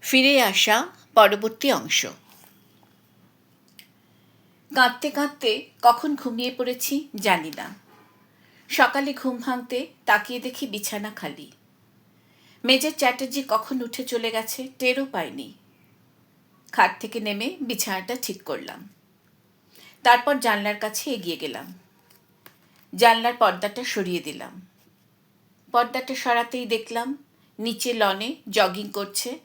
ফিরে আসা পরবর্তী অংশ। কাঁদতে কাঁদতে কখন ঘুমিয়ে পড়েছি জানি না। সকালে ঘুম ভাঙতে তাকিয়ে দেখি বিছানা খালি। মেজর চ্যাটার্জি কখন উঠে চলে গেছে টেরও পাইনি। খাট থেকে নেমে বিছানাটা ঠিক করলাম। তারপর জানলার কাছে এগিয়ে গেলাম। জানলার পর্দাটা সরিয়ে দিলাম। পর্দাটা সরাতেই দেখলাম নিচে লনে জগিং করছে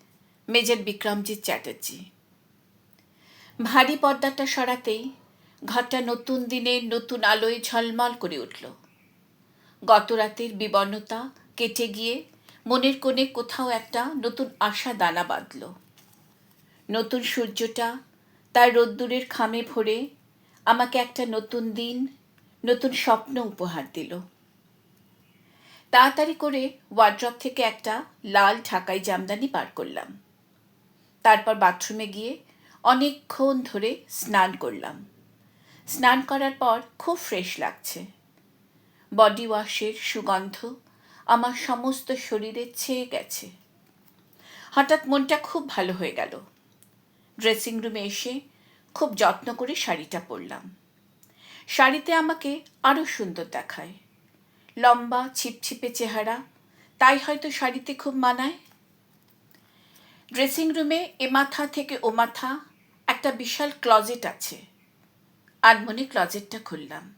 মেজর বিক্রমজিৎ চ্যাটার্জি। ভারী পর্দাটা সরাতেই ঘরটা নতুন দিনের নতুন আলোয় ঝলমল করে উঠল। গত রাতের বিবর্ণতা কেটে গিয়ে মনের কোণে কোথাও একটা নতুন আশা দানা বাঁধল। নতুন সূর্যটা তার রোদ্দুরের খামে ভরে আমাকে একটা নতুন দিন, নতুন স্বপ্ন উপহার দিল। তাড়াতাড়ি করে ওয়ার্ড্রপ থেকে একটা লাল ঢাকাই জামদানি বার করলাম। তারপর বাথরুমে গিয়ে অনেকক্ষণ ধরে স্নান করলাম। স্নান করার পর খুব ফ্রেশ লাগছে। বডি ওয়াশের সুগন্ধ আমার সমস্ত শরীরে ছেয়ে গেছে। হঠাৎ মনটা খুব ভালো হয়ে গেল। ড্রেসিং রুমে এসে খুব যত্ন করে শাড়িটা পরলাম। শাড়িতে আমাকে আরও সুন্দর দেখায়। লম্বা ছিপছিপে চেহারা, তাই হয়তো শাড়িতে খুব মানায়। ড্রেসিং রুমে এ মাথা থেকে ও মাথা একটা বিশাল ক্লজেট আছে। আনমনে ক্লজেটটা খুললাম।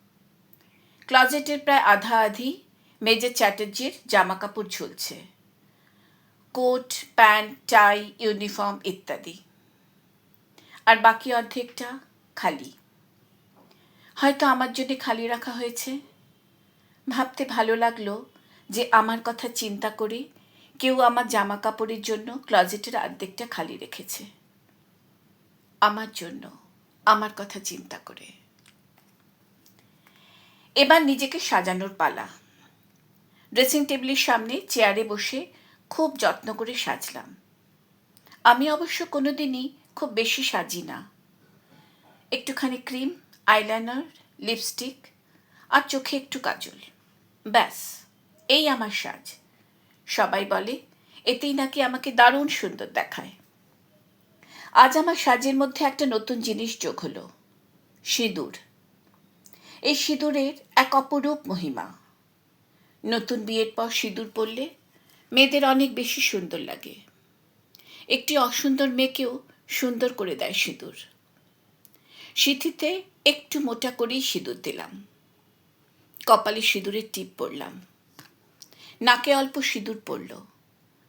ক্লজেটের প্রায় আধা আধি মেজর চ্যাটার্জির জামা কাপড় ঝুলছে, কোট, প্যান্ট, টাই, ইউনিফর্ম ইত্যাদি। আর বাকি অর্ধেকটা খালি। হয়তো আমার জন্য খালি রাখা হয়েছে। ভাবতে ভালো লাগলো যে আমার কথা চিন্তা করে কেউ আমার জামা কাপড়ের জন্য ক্লজেটের অর্ধেকটা খালি রেখেছে। আমার জন্য, আমার কথা চিন্তা করে। এবার নিজেকে সাজানোর পালা। ড্রেসিং টেবিলের সামনে চেয়ারে বসে খুব যত্ন করে সাজলাম। আমি অবশ্য কোনোদিনই খুব বেশি সাজি না। একটুখানি ক্রিম, আইলাইনার, লিপস্টিক আর চোখে একটু কাজল, ব্যাস এই আমার সাজ। সবাই বলে এতেই নাকি আমাকে দারুণ সুন্দর দেখায়। আজ আমার সাজের মধ্যে একটা নতুন জিনিস যোগ হলো, সিঁদুর। এই সিঁদুরের এক অপরূপ মহিমা। নতুন বিয়ের পর সিঁদুর পরলে মেয়েদের অনেক বেশি সুন্দর লাগে। একটি অসুন্দর মেয়েকেও সুন্দর করে দেয় সিঁদুর। সিঁথিতে একটু মোটা করেই সিঁদুর দিলাম। কপালে সিঁদুরের টিপ পরলাম। নাকে অল্প সিঁদুর পড়ল।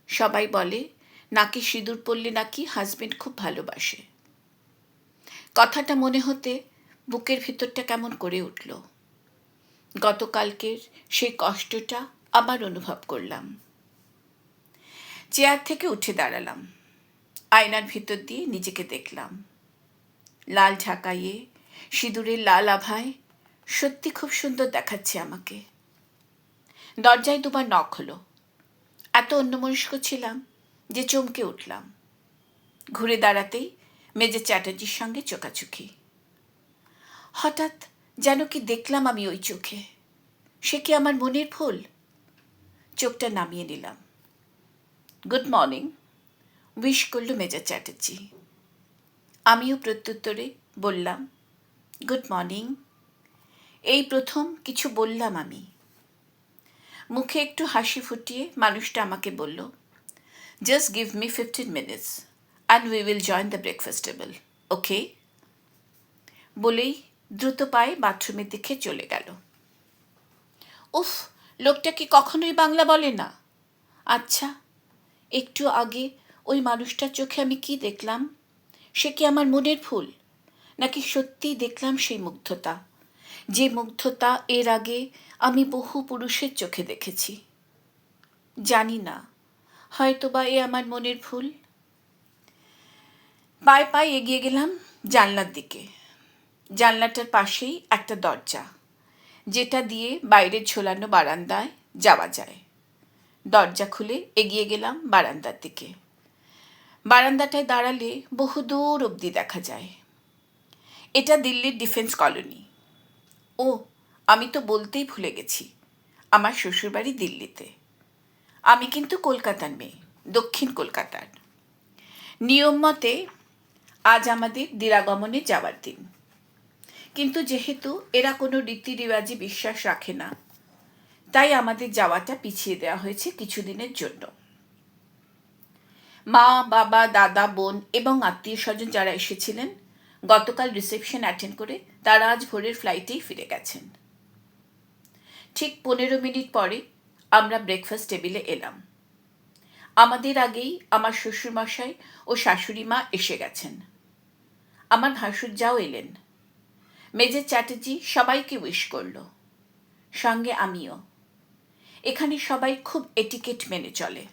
সবাই বলে নাকে সিঁদুর পরলে নাকি হাজবেন্ড খুব ভালোবাসে। কথাটা মনে হতে বুকের ভিতরটা কেমন করে উঠল। গতকালকের সেই কষ্টটা আবার অনুভব করলাম। চেয়ার থেকে উঠে দাঁড়ালাম। আয়নার ভিতর দিয়ে নিজেকে দেখলাম। লাল ঢাকাইয়ে সিঁদুরের লাল আভায় সত্যি খুব সুন্দর দেখাচ্ছে আমাকে। দরজায় দুবার নক হলো। এত অন্যমনস্ক ছিলাম যে চমকে উঠলাম। ঘুরে দাঁড়াতেই মেজর চ্যাটার্জির সঙ্গে চোখাচোখি। হঠাৎ যেন কি দেখলাম আমি ওই চোখে। সে কি আমার মনের ভুল? চোখটা নামিয়ে নিলাম। গুড মর্নিং, উইশ করল মেজর চ্যাটার্জি। আমিও প্রত্যুত্তরে বললাম গুড মর্নিং। এই প্রথম কিছু বললাম আমি। মুখে একটু হাসি ফুটিয়ে মানুষটা আমাকে বলল, just give me 15 minutes and we will join the breakfast table, okay? বলেই দ্রুত পায়ে বাথরুমের দিকে চলে গেল। উফ, লোকটা কি কখনোই বাংলা বলে না? আচ্ছা, একটু আগে ওই মানুষটার চোখে আমি কি দেখলাম? সে কি আমার মনের ভুল, নাকি সত্যিই দেখলাম সেই মুগ্ধতা, যে মুগ্ধতা এর আগে আমি বহু পুরুষের চোখে দেখেছি? জানি না, হয়তোবা এ আমার মনের ভুল। পায়ে পায়ে এগিয়ে গেলাম জানলার দিকে। জানলাটার পাশেই একটা দরজা, যেটা দিয়ে বাইরের ঝোলানো বারান্দায় যাওয়া যায়। দরজা খুলে এগিয়ে গেলাম বারান্দার দিকে। বারান্দাটায় দাঁড়ালে বহু দূর অবধি দেখা যায়। এটা দিল্লির ডিফেন্স কলোনি। ও, আমি তো বলতেই ভুলে গেছি, আমার শ্বশুরবাড়ি দিল্লিতে। আমি কিন্তু কলকাতার মেয়ে, দক্ষিণ কলকাতার। নিয়ম মতে আজ আমাদের দিরাগমনে যাওয়ার দিন, কিন্তু যেহেতু এরা কোনো রীতি রেওয়াজে বিশ্বাস রাখে না, তাই আমাদের যাওয়াটা পিছিয়ে দেওয়া হয়েছে কিছুদিনের জন্য। মা, বাবা, দাদা, বোন এবং আত্মীয় স্বজন যারা এসেছিলেন গতকাল রিসেপশন অ্যাটেন্ড করে তারা আজ ভোরের ফ্লাইটেই ফিরে গেছেন। ঠিক 15 মিনিট পরে আমরা ব্রেকফাস্ট টেবিলে এলাম। আমাদের আগেই আমার শ্বশুরমশাই ও শাশুড়ি মা এসে গেছেন। আমার ভাসুরজাও এলেন। মেজর চ্যাটার্জি সবাইকে উইশ করল, সঙ্গে আমিও। এখানে সবাই খুব এটিকেট মেনে চলে।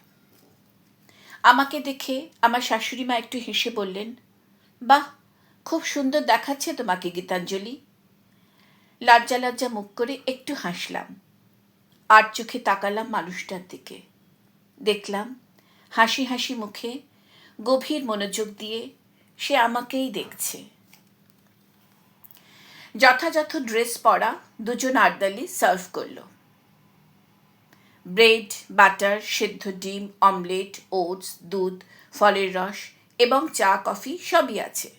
আমাকে দেখে আমার শাশুড়ি মা একটু হেসে বললেন, বাহ, খুব সুন্দর দেখাচ্ছে তোমাকে গীতাঞ্জলি। লজ্জা লজ্জা মুখ করে একটু হাসলাম, আর চোখে তাকালাম মানুষটার দিকে। দেখলাম হাসি হাসি মুখে গভীর মনোযোগ দিয়ে সে আমাকেই দেখছে। যথাযথ ড্রেস পরা দুজন আর্দালি সার্ভ করল। ব্রেড, বাটার, সেদ্ধ ডিম, অমলেট, ওটস, দুধ, ফলের রস এবং চা, কফি সবই আছে।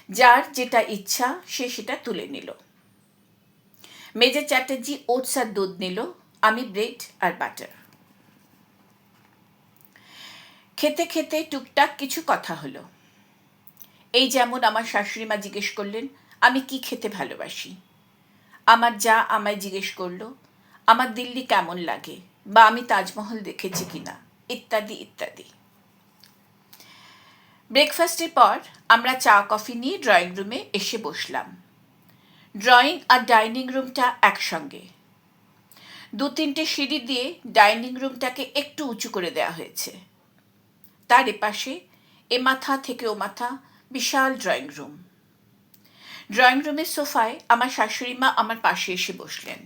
যার যেটা ইচ্ছা সে সেটা তুলে নিল। মেজর চ্যাটার্জি ওটস আর দুধ নিল, আমি ব্রেড আর বাটার। খেতে খেতে টুকটাক কিছু কথা হলো। এই যেমন আমার শাশুড়ি মা জিজ্ঞেস করলেন আমি কি খেতে ভালোবাসি। আমার যা আমায় জিজ্ঞেস করলো আমার দিল্লি কেমন লাগে বা আমি তাজমহল দেখেছি কিনা, ইত্যাদি ইত্যাদি। ব্রেকফাস্টের পর আমরা চা কফি নিয়ে ড্রয়িং রুমে এসে বসলাম। ড্রয়িং আর ডাইনিং রুমটা একসঙ্গে। 2-3টে সিঁড়ি দিয়ে ডাইনিং রুমটাকে একটু উঁচু করে দেওয়া হয়েছে। তার এপাশে এ মাথা থেকে ও মাথা বিশাল ড্রয়িং রুম। ড্রয়িং রুমের সোফায় আমার শাশুড়ি মা আমার পাশে এসে বসলেন,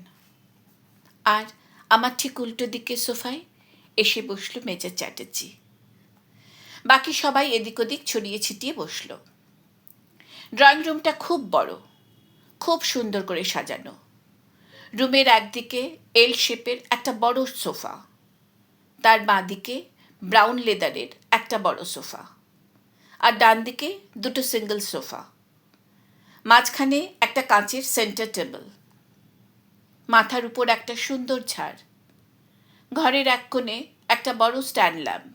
আর আমার ঠিক উল্টো দিকে সোফায় এসে বসল মেজর চ্যাটার্জি। বাকি সবাই এদিক ওদিক ছড়িয়ে ছিটিয়ে বসল। ড্রয়িং রুমটা খুব বড়, খুব সুন্দর করে সাজানো। রুমের একদিকে এল শেপের একটা বড় সোফা, তার বাঁদিকে ব্রাউন লেদারের একটা বড় সোফা, আর ডান দিকে 2টো সিঙ্গল সোফা। মাঝখানে একটা কাঁচের সেন্টার টেবিল, মাথার উপর একটা সুন্দর ঝাড়। ঘরের এক কোণে একটা বড় স্ট্যান্ড ল্যাম্প,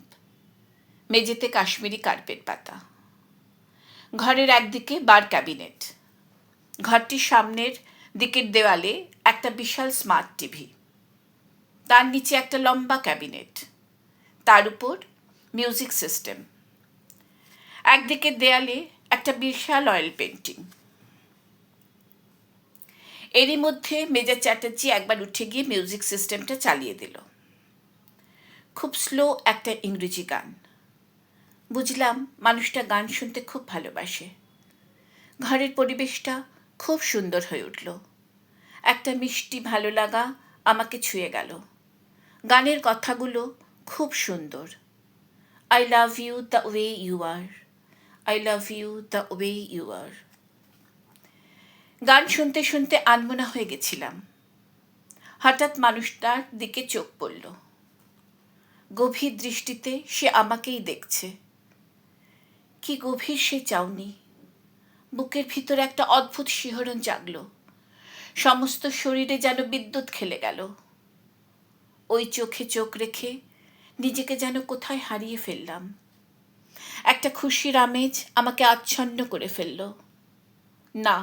মেঝেতে কাশ্মীরি কার্পেট পাতা। ঘরের একদিকে বার ক্যাবিনেট। ঘরটির সামনের দিকের দেওয়ালে একটা বিশাল স্মার্ট টিভি, তার নিচে একটা লম্বা ক্যাবিনেট, তার উপর মিউজিক সিস্টেম। একদিকের দেয়ালে একটা বিশাল অয়েল পেন্টিং। এরই মধ্যে মেজর চ্যাটার্জি একবার উঠে গিয়ে মিউজিক সিস্টেমটা চালিয়ে দিল। খুব স্লো একটা ইংরেজি গান। বুঝলাম মানুষটা গান শুনতে খুব ভালোবাসে। ঘরের পরিবেশটা খুব সুন্দর হয়ে উঠল। একটা মিষ্টি ভালো লাগা আমাকে ছুঁয়ে গেল। গানের কথাগুলো খুব সুন্দর। I love you the way you are, I love you the way you are. গান শুনতে শুনতে আনমনা হয়ে গেছিলাম। হঠাৎ মানুষটার দিকে চোখ পড়ল। গভীর দৃষ্টিতে সে আমাকেই দেখছে। কি গভীর সে চাউনি। বুকের ভিতর একটা অদ্ভুত শিহরণ জাগল। সমস্ত শরীরে যেন বিদ্যুৎ খেলে গেল। ওই চোখে চোখ রেখে নিজেকে যেন কোথায় হারিয়ে ফেললাম। একটা খুশির আমেজ আমাকে আচ্ছন্ন করে ফেলল। না,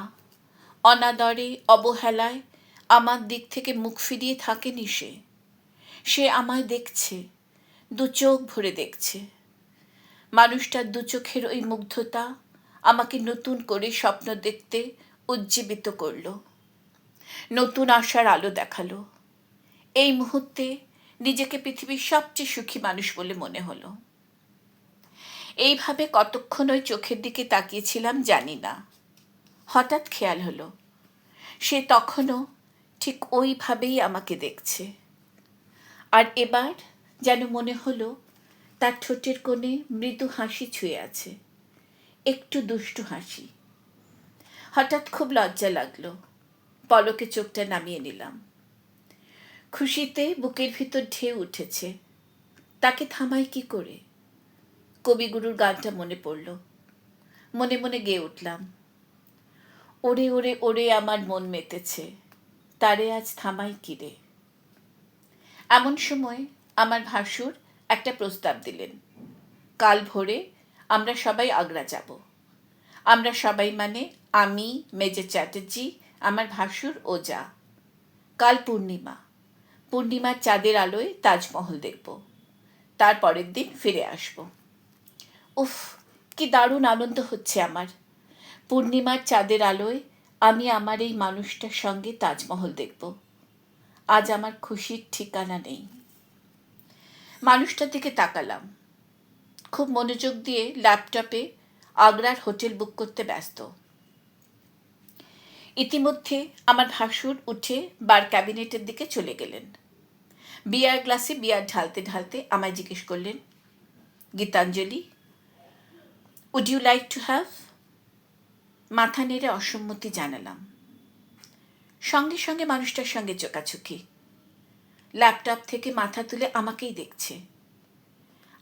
অনাদরে অবহেলায় আমার দিক থেকে মুখ ফিরিয়ে থাকেনি সে। সে আমায় দেখছে, 2 চোখ ভরে দেখছে। মানুষটার 2 চোখের ওই মুগ্ধতা আমাকে নতুন করে স্বপ্ন দেখতে উজ্জীবিত করল, নতুন আশার আলো দেখালো। এই মুহূর্তে নিজেকে পৃথিবীর সবচেয়ে সুখী মানুষ বলে মনে হলো। এইভাবে কতক্ষণ ওই চোখের দিকে তাকিয়েছিলাম জানি না। হঠাৎ খেয়াল হলো সে তখনও ঠিক ওইভাবেই আমাকে দেখছে। আর এবার যেন মনে হলো তার ঠোঁটের কোণে মৃদু হাসি ছুঁয়ে আছে, একটু দুষ্টু হাসি। হঠাৎ খুব লজ্জা লাগলো। পলকে চোখটা নামিয়ে নিলাম। খুশিতে বুকের ভিতর ঢেউ উঠেছে। তাকে থামাই কি করে? কবিগুরুর গানটা মনে পড়ল। মনে মনে গেয়ে উঠলাম, ওরে ওরে ওরে আমার মন মেতেছে, তারে আজ থামাই কিরে। এমন সময় আমার ভাসুর একটা প্রস্তাব দিলেন, কাল ভোরে আমরা সবাই আগ্রা যাব। আমরা সবাই মানে আমি, মেজর চ্যাটার্জি, আমার ভাসুর ও যা। কাল পূর্ণিমা, পূর্ণিমার চাঁদের আলোয় তাজমহল দেখব, তার পরের দিন ফিরে আসব। উফ, কি দারুণ আনন্দ হচ্ছে আমার। পূর্ণিমার চাঁদের আলোয় আমি আমার এই মানুষটার সঙ্গে তাজমহল দেখব। আজ আমার খুশির ঠিকানা নেই। মানুষটার দিকে তাকালাম, খুব মনোযোগ দিয়ে ল্যাপটপে আগ্রার হোটেল বুক করতে ব্যস্ত। ইতিমধ্যে আমার ভাসুর উঠে বার ক্যাবিনেটের দিকে চলে গেলেন। বিয়ার গ্লাসে বিয়ার ঢালতে ঢালতে আমায় জিজ্ঞেস করলেন, Gitanjali, would you like to have? মাথা নেড়ে অসম্মতি জানালাম। সঙ্গে সঙ্গে মানুষটার সঙ্গে চোকাচুকি। ল্যাপটপ থেকে মাথা তুলে আমাকেই দেখছে।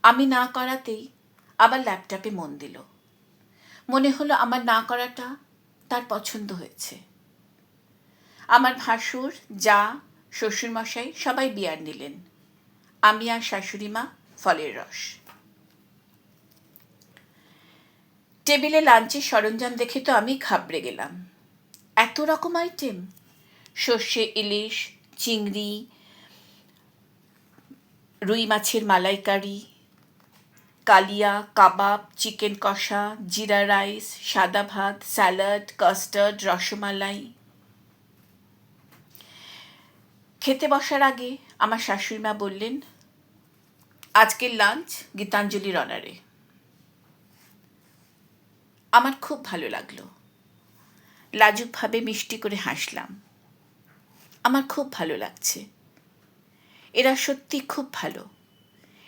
আমি না করাতেই আবার ল্যাপটপে মন দিল। মনে হলো আমার না করাটা তার পছন্দ হয়েছে। আমার ভাসুর, যা, শ্বশুরমশাই সবাই বিয়ার নিলেন। আমি আর শাশুড়ি মা ফলের রস। টেবিলে লাঞ্চের সরঞ্জাম দেখে তো আমি ঘাবড়ে গেলাম। এত রকম আইটেম, সর্ষে ইলিশ, চিংড়ি, রুই মাছের মালাইকারি, কালিয়া, কাবাব, চিকেন কষা, জিরা রাইস, সাদা ভাত, স্যালাড, কাস্টার্ড, রসমালাই। খেতে বসার আগে আমার শাশুড়িমা বললেন, আজকের লাঞ্চ গীতাঞ্জলির অনারে। আমার খুব ভালো লাগলো। লাজুকভাবে মিষ্টি করে হাসলাম। আমার খুব ভালো লাগছে। এরা সত্যি খুব ভালো।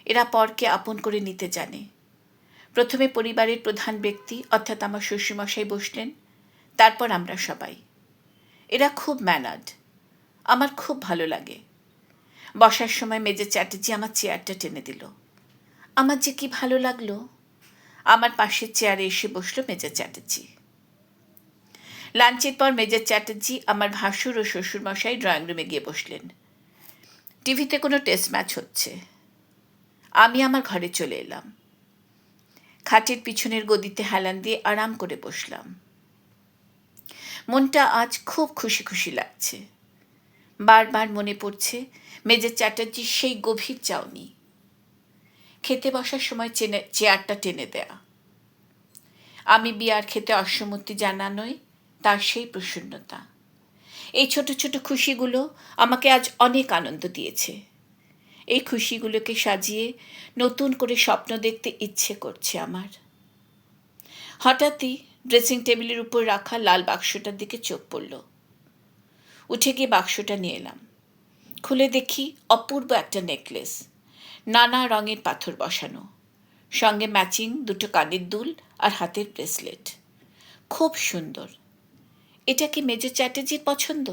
এরা পরকে আপন করে নিতে জানে। প্রথমে পরিবারের প্রধান ব্যক্তি অর্থাৎ আমার শ্বশুরমশাই বসলেন, তারপর আমরা সবাই। এরা খুব ম্যানার্ড। আমার খুব ভালো লাগে। বসার সময় মেজর চ্যাটার্জি আমার চেয়ারটা টেনে দিল। আমার যে কি ভালো লাগলো। আমার পাশের চেয়ারে এসে বসলো মেজর চ্যাটার্জি। লাঞ্চের পর মেজর চ্যাটার্জি, আমার ভাসুর ও শ্বশুরমশাই ড্রয়িং রুমে গিয়ে বসলেন। টিভিতে কোনো টেস্ট ম্যাচ হচ্ছে। আমি আমার ঘরে চলে এলাম। খাটের পিছনের গদিতে হেলান দিয়ে আরাম করে বসলাম। মনটা আজ খুব খুশি খুশি লাগছে। বারবার মনে পড়ছে মেজর চ্যাটার্জির সেই গভীর চাউনি। খেতে বসার সময় চেয়ারটা টেনে দেয়া। আমি বিয়ার খেতে অসম্মতি জানানোয় তার সেই প্রসন্নতা। এই ছোট ছোট খুশিগুলো আমাকে আজ অনেক আনন্দ দিয়েছে। এই খুশিগুলোকে সাজিয়ে নতুন করে স্বপ্ন দেখতে ইচ্ছে করছে আমার। হঠাৎই ড্রেসিং টেবিলের উপর রাখা লাল বাক্সটার দিকে চোখ পড়ল। উঠে গিয়ে বাক্সটা নিয়ে এলাম। খুলে দেখি অপূর্ব একটা নেকলেস, নানা রঙের পাথর বসানো, সঙ্গে ম্যাচিং দুটো কানের দুল আর হাতের ব্রেসলেট। খুব সুন্দর। এটা কি মেজর চ্যাটার্জির পছন্দ?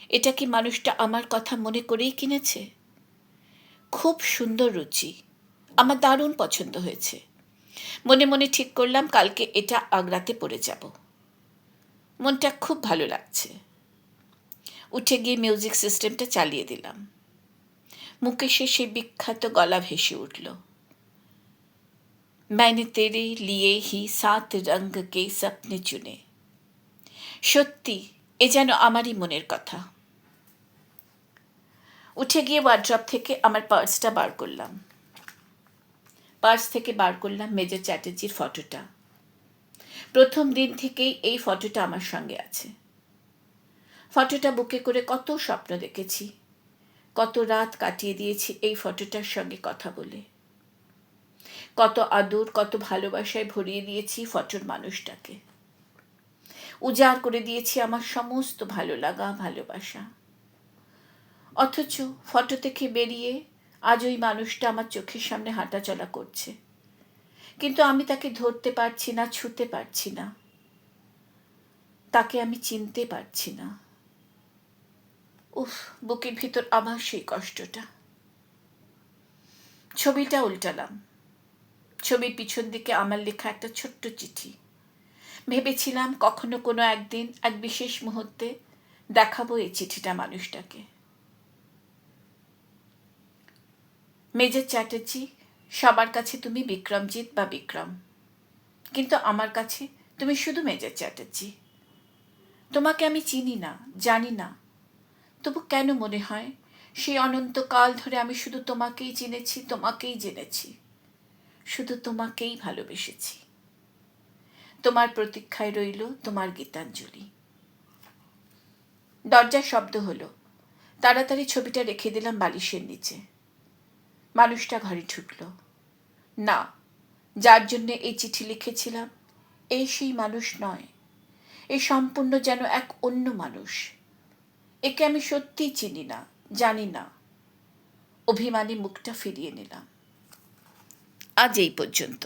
এটা কি মানুষটা আমার কথা মনে করেই কিনেছে? খুব সুন্দর রুচি। আমার দারুণ পছন্দ হয়েছে। মনে মনে ঠিক করলাম কালকে এটা আগ্রাতে পরে যাব। মনটা খুব ভালো লাগছে। উঠে গিয়ে মিউজিক সিস্টেমটা চালিয়ে দিলাম। মুকেশের সেই বিখ্যাত গলা ভেসে উঠল, मैंने तेरे लिए ही 7 रंग के सपने चुने। সত্যি এ যেন আমারই মনের কথা। উঠে গিয়ে ওয়ার্ড্রপ থেকে আমার পার্সটা বার করলাম। পার্স থেকে বার করলাম মেজর চ্যাটার্জির ফটোটা। প্রথম দিন থেকেই এই ফটোটা আমার সঙ্গে আছে। ফটোটা বুকে করে কত স্বপ্ন দেখেছি, কত রাত কাটিয়ে দিয়েছি এই ফটোটার সঙ্গে কথা বলে। কত আদর, কত ভালোবাসায় ভরিয়ে দিয়েছি ফটোর মানুষটাকে। উজাড় করে দিয়েছি আমার সমস্ত ভালো লাগা, ভালোবাসা। অথচ ফটো থেকে বেরিয়ে আজ ওই মানুষটা আমার চোখের সামনে হাঁটাচলা করছে, কিন্তু আমি তাকে ধরতে পারছি না, ছুঁতে পারছি না, তাকে আমি চিনতে পারছি না। উফ, বুকের ভিতর আবার সেই কষ্টটা। ছবিটা উল্টালাম। ছবির পিছন দিকে আমার লেখা একটা ছোট্ট চিঠি। ভেবেছিলাম কখনো কোনো একদিন এক বিশেষ মুহূর্তে দেখাবো এই চিঠিটা মানুষটাকে। মেজর চ্যাটার্জি, সবার কাছে তুমি বিক্রমজিৎ বা বিক্রম, কিন্তু আমার কাছে তুমি শুধু মেজর চ্যাটার্জি। তোমাকে আমি চিনি না, জানি না, তবু কেন মনে হয় সেই অনন্তকাল ধরে আমি শুধু তোমাকেই চিনেছি, তোমাকেই জেনেছি, শুধু তোমাকেই ভালোবেসেছি। তোমার প্রতীক্ষায় রইল তোমার গীতাঞ্জলি। দরজার শব্দ হলো। তাড়াতাড়ি ছবিটা রেখে দিলাম বালিশের নিচে। মানুষটা ঘরে ঢুকল। না, যার জন্য এই চিঠি লিখেছিলাম এই সেই মানুষ নয়। এ সম্পূর্ণ যেন এক অন্য মানুষ। একে আমি সত্যিই চিনি না, জানি না। অভিমানী মুখটা ফিরিয়ে নিলাম। আজ এই পর্যন্ত।